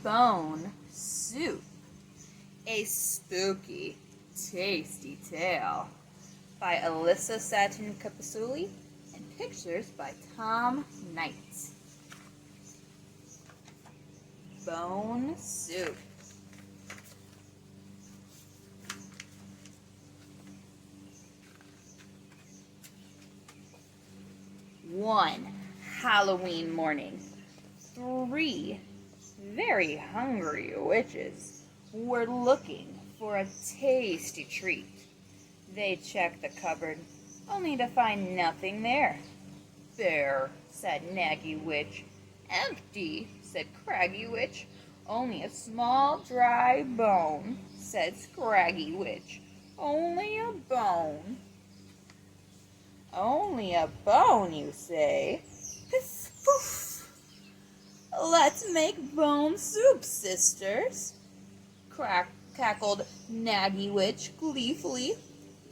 Bone Soup, a spooky, tasty tale by Alyssa Satin Capasuli and pictures by Tom Knight. Bone Soup. One Halloween morning, 3 very hungry witches were looking for a tasty treat. They checked the cupboard, only to find nothing there. "Bare," said Naggy Witch. "Empty," said Craggy Witch. "Only a small dry bone," said Scraggy Witch. "Only a bone." "Only a bone, you say? Piff, poof! Let's make bone soup, sisters," cackled Naggy Witch gleefully.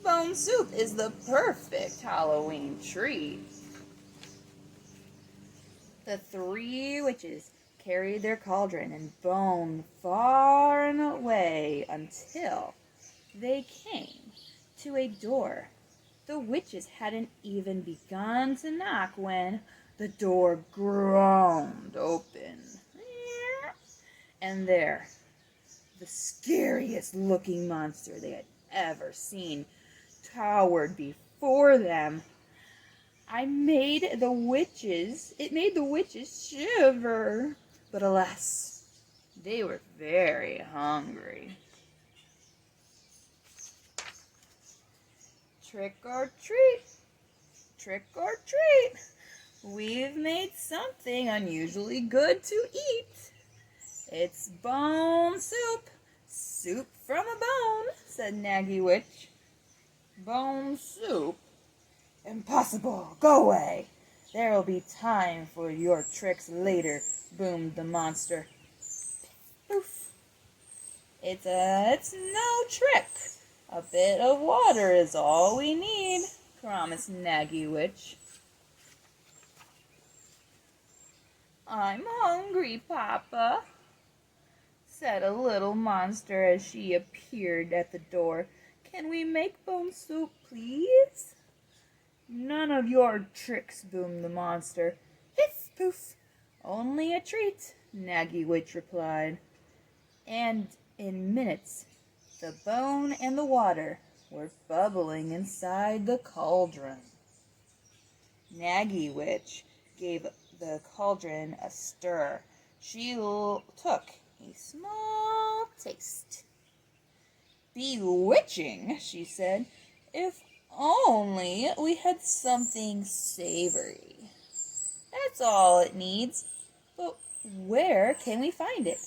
"Bone soup is the perfect Halloween treat." The 3 witches carried their cauldron and bone far and away until they came to a door. The witches hadn't even begun to knock when the door groaned open. And there, the scariest looking monster they had ever seen towered before them. It made the witches shiver. But alas, they were very hungry. "Trick or treat, trick or treat, we've made something unusually good to eat. It's bone soup, soup from a bone," said Naggy Witch. "Bone soup? Impossible! Go away! There'll be time for your tricks later," boomed the monster. Poof! It's no trick. A bit of water is all we need," promised Naggy Witch. "I'm hungry, Papa," said a little monster as she appeared at the door. "Can we make bone soup, please?" "None of your tricks," boomed the monster. "Piff, poof! Only a treat," Naggy Witch replied. And in minutes, the bone and the water were bubbling inside the cauldron. Naggy Witch gave the cauldron a stir. She took a small taste. "Bewitching," she said. "If only we had something savory. That's all it needs. But where can we find it?"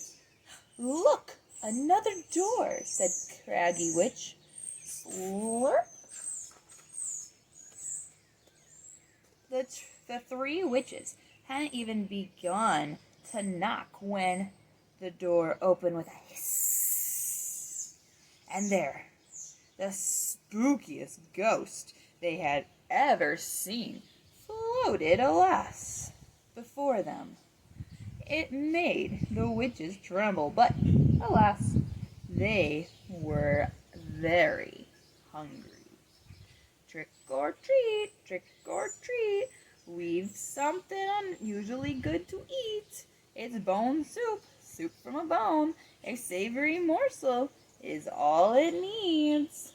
"Look, another door," said Craggy Witch. Slurp. The 3 witches hadn't even begun to knock when the door opened with a hiss. And there, the spookiest ghost they had ever seen floated, alas, before them. It made the witches tremble, but alas, they were very hungry. "Trick or treat, we've something unusually good to eat. It's bone soup, soup from a bone. A savory morsel is all it needs."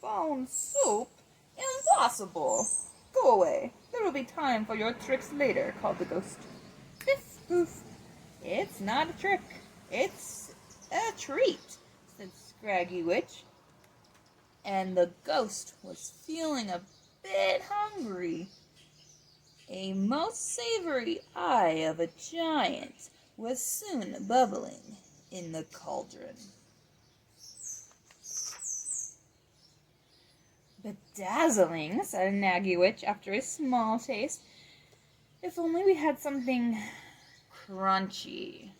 "Bone soup? Impossible! Go away. There will be time for your tricks later," called the ghost. "Piff, poof! It's not a trick. It's a treat," said Scraggy Witch. And the ghost was feeling a bit hungry. A most savory eye of a giant was soon bubbling in the cauldron. "Bedazzling," said Naggy Witch after a small taste. "If only we had something crunchy."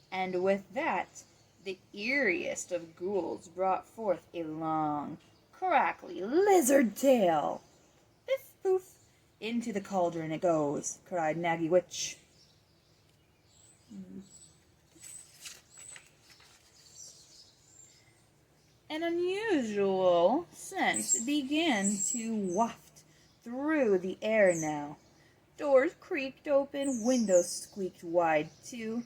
And with that, the eeriest of ghouls brought forth a long, crackly lizard tail. "Piff, poof! Into the cauldron it goes," cried Naggy Witch. An unusual scent began to waft through the air now. Doors creaked open, windows squeaked wide too.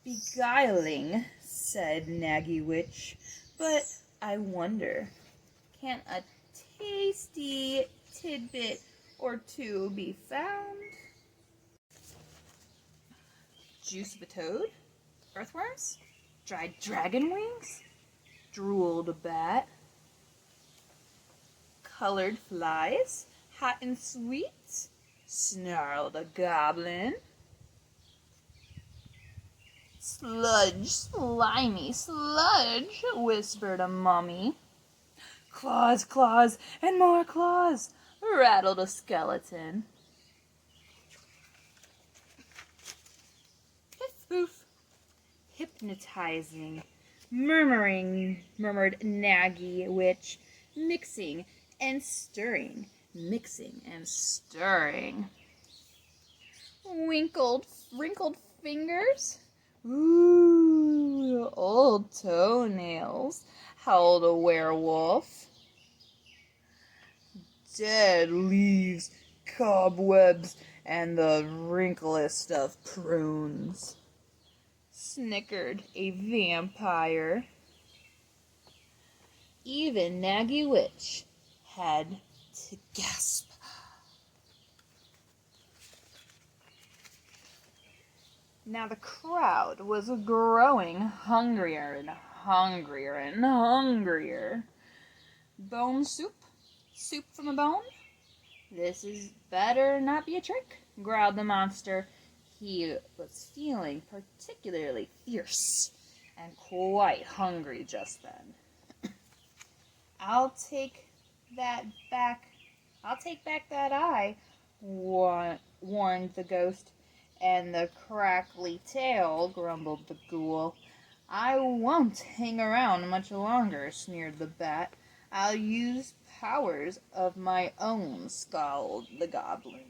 Beguiling, said Naggy Witch, but I wonder, can a tasty tidbit or two be found? Juice of a toad? Earthworms? Dried dragon wings? Drooled a bat? Colored flies? Hot and sweet? Snarled a goblin. Sludge, slimy sludge, whispered a mummy. Claws, claws, and more claws, rattled a skeleton. Piff poof, hypnotizing, murmured Naggy Witch, mixing and stirring, mixing and stirring. Wrinkled fingers? Ooh, old toenails, howled a werewolf. Dead leaves, cobwebs, and the wrinkliest of prunes, snickered a vampire. Even Naggy Witch had to gasp. Now the crowd was growing hungrier and hungrier and hungrier. Bone soup? Soup from a bone? This is better not be a trick, growled the monster. He was feeling particularly fierce and quite hungry just then. I'll take back that eye, warned the ghost. And the crackly tail, grumbled the ghoul. I won't hang around much longer, sneered the bat. I'll use powers of my own, scowled the goblin.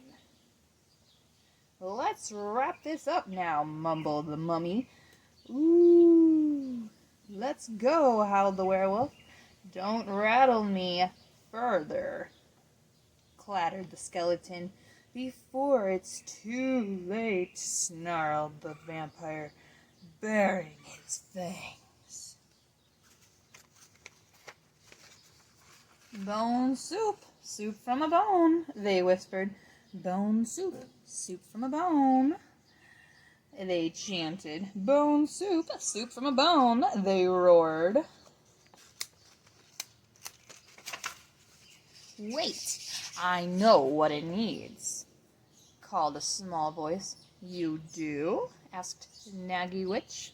Let's wrap this up now, mumbled the mummy. Ooh, let's go, howled the werewolf. Don't rattle me further, clattered the skeleton. Before it's too late, snarled the vampire, baring his fangs. Bone soup, soup from a bone, they whispered. Bone soup, soup from a bone, they chanted. Bone soup, soup from a bone, they roared. Wait, I know what it needs, called a small voice. You do? Asked Naggy Witch.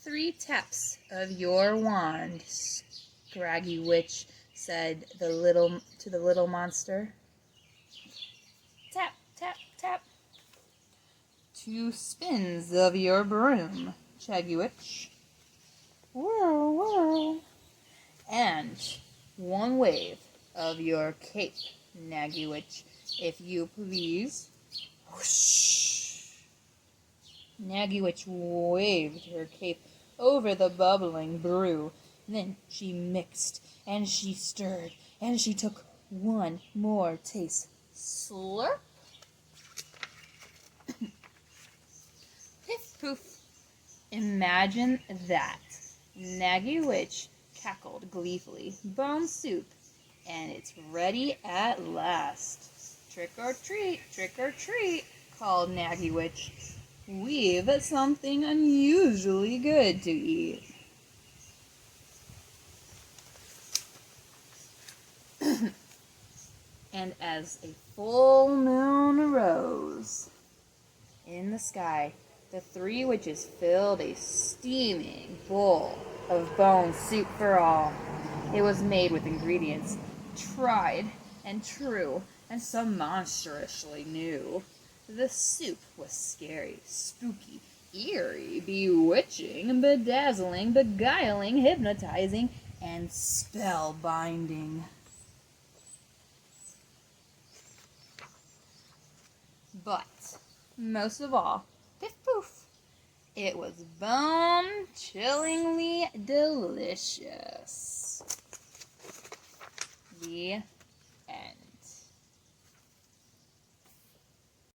3 taps of your wand, Scraggy Witch said to the little monster. Tap, tap, tap. 2 spins of your broom, Shaggy Witch. Whirl, whirl. And 1 wave of your cape, Naggy Witch, if you please. Whoosh. Naggy Witch waved her cape over the bubbling brew. Then she mixed, and she stirred, and she took 1 more taste. Slurp. Piff poof. Imagine that. Naggy Witch cackled gleefully. Bone soup. And it's ready at last. Trick or treat, called Naggy Witch. We've something unusually good to eat. And as a full moon arose in the sky, the 3 witches filled a steaming bowl of bone soup for all. It was made with ingredients tried and true, and some monstrously new. The soup was scary, spooky, eerie, bewitching, bedazzling, beguiling, hypnotizing, and spellbinding. But, most of all, Piff Poof, It was bone-chillingly delicious. The